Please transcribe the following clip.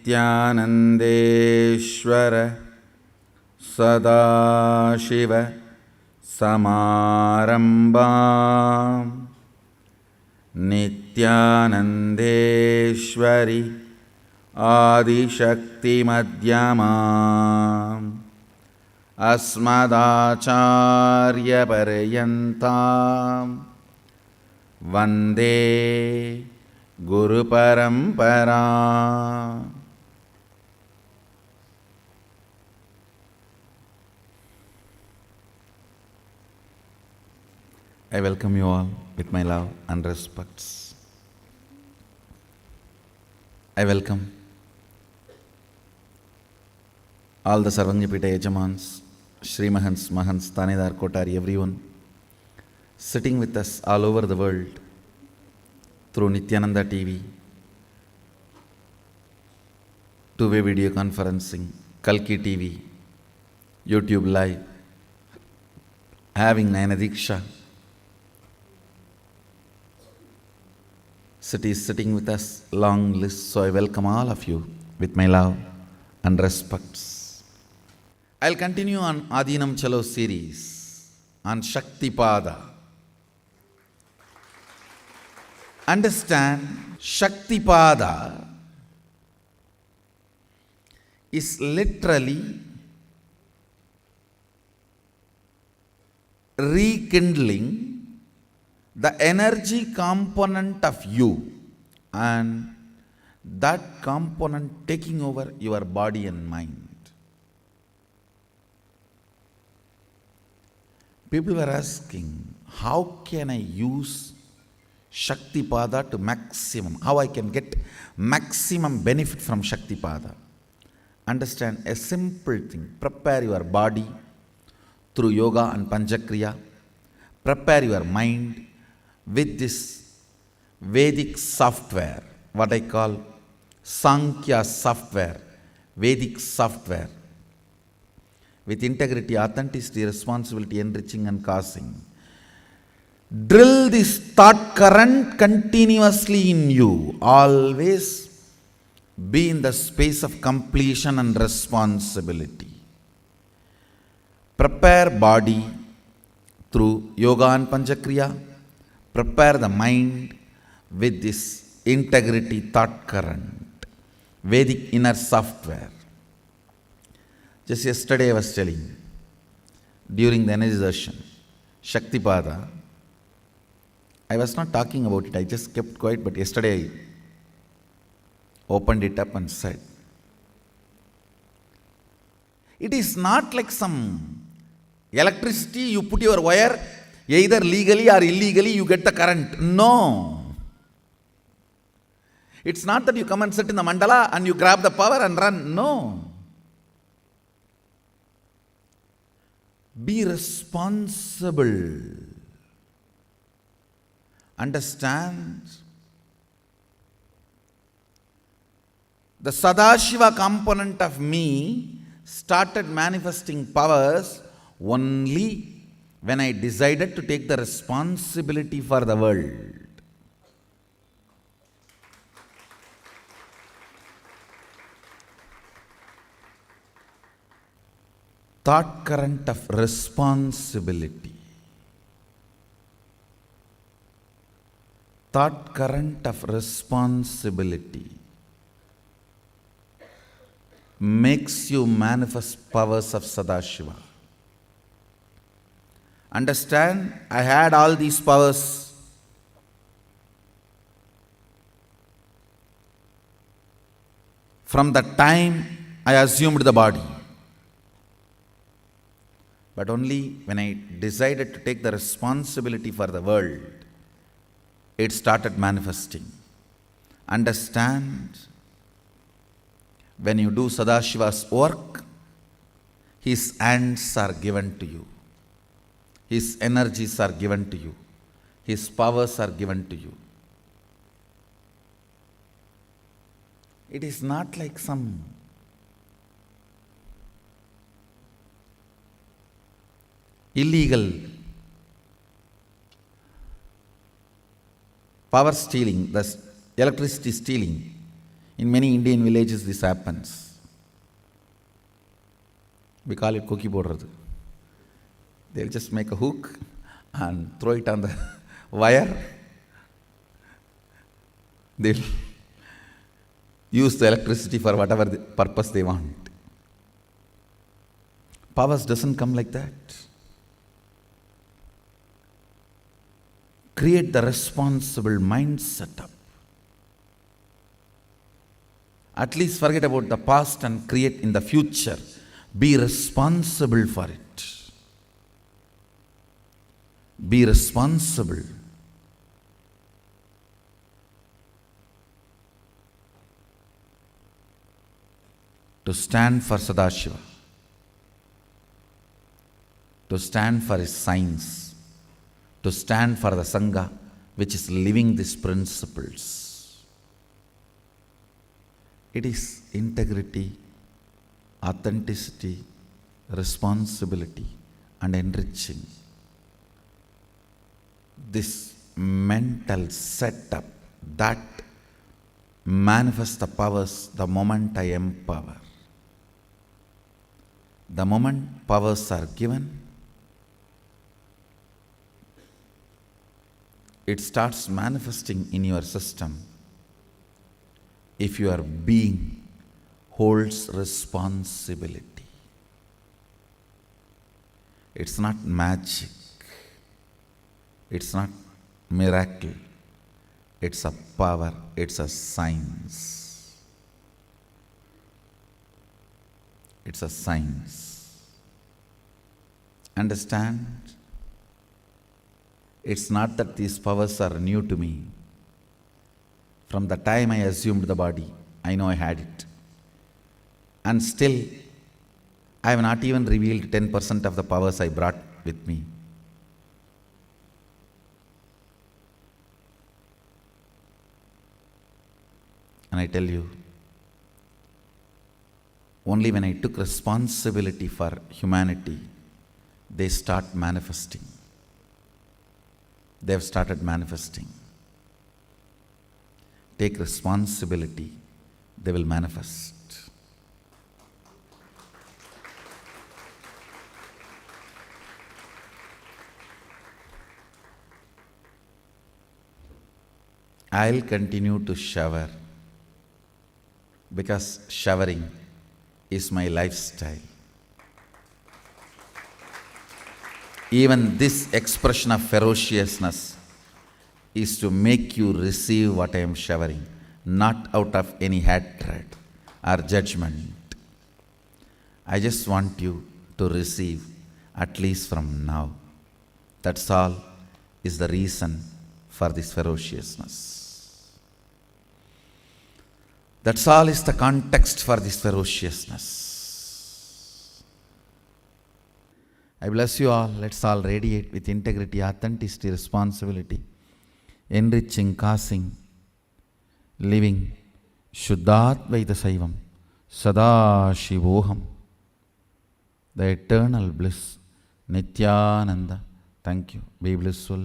नित्यानन्देश्वर सदाशिव समारम्भाम् नित्यानन्देश्वरि आदिशक्तिमध्यमाम् अस्मदाचार्यपर्यन्ताम् वन्दे गुरुपरम्परा. I welcome you all with my love and respects. I welcome all the Sarvangjapita Yajamans, Shri Mahants, Mahants, Tanedar, Kotari, everyone sitting with us all over the world through Nityananda TV, two-way video conferencing, Kalki TV, YouTube Live, having Nayana Diksha. Cities sitting with us, long list, so I welcome all of you with my love and respects. I'll continue on Adinam Chalo series on Shaktipada. Understand, Shaktipada is literally rekindling the energy component of you and that component taking over your body and mind. People were asking, how can I use Shaktipada to maximum? How I can get maximum benefit from Shaktipada? Understand a simple thing. Prepare your body through yoga and Panchakriya. Prepare your mind with this Vedic software, what I call Sankhya software, Vedic software, with integrity, authenticity, responsibility, enriching and causing. Drill this thought current continuously in you. Always be in the space of completion and responsibility. Prepare body through yoga and Panchakriya. Prepare the mind with this integrity thought current, Vedic inner software. Just yesterday I was telling, during the energy session, Shaktipada, I was not talking about it, I just kept quiet, but yesterday I opened it up and said, it is not like some electricity, you put your wire, either legally or illegally you get the current. No. It's not that you come and sit in the mandala and you grab the power and run. No. Be responsible. Understand? The Sadashiva component of me started manifesting powers only when I decided to take the responsibility for the world. Thought current of responsibility. Thought current of responsibility makes you manifest powers of Sadashiva. Understand, I had all these powers. From the time I assumed the body. But only when I decided to take the responsibility for the world, it started manifesting. Understand, when you do Sadashiva's work, his hands are given to you. His energies are given to you. His powers are given to you. It is not like some illegal power stealing, the electricity stealing. In many Indian villages this happens. We call it koki bodrathu. They'll just make a hook and throw it on the wire. They'll use the electricity for whatever purpose they want. Powers doesn't come like that. Create the responsible mind setup. At least forget about the past and create in the future. Be responsible for it. Be responsible. To stand for Sadashiva. To stand for his science. To stand for the Sangha which is living these principles. It is integrity, authenticity, responsibility and enriching. This mental setup that manifests the powers the moment I empower. The moment powers are given, it starts manifesting in your system. If your being holds responsibility. It's not magic. It's not miracle. It's a power. It's a science. It's a science. Understand? It's not that these powers are new to me. From the time I assumed the body, I know I had it. And still, I have not even revealed 10% of the powers I brought with me. And I tell you, only when I took responsibility for humanity, they start manifesting. They have started manifesting. Take responsibility, they will manifest. I'll continue to shower because showering is my lifestyle. Even this expression of ferociousness is to make you receive what I am showering, not out of any hatred or judgment. I just want you to receive, at least from now. That's all is the reason for this ferociousness. That's all is the context for this ferociousness. I bless you all. Let's all radiate with integrity, authenticity, responsibility, enriching, causing, living, Shuddhadvaita Saivam, Sada Shivoham, the eternal bliss, Nityananda. Thank you. Be blissful.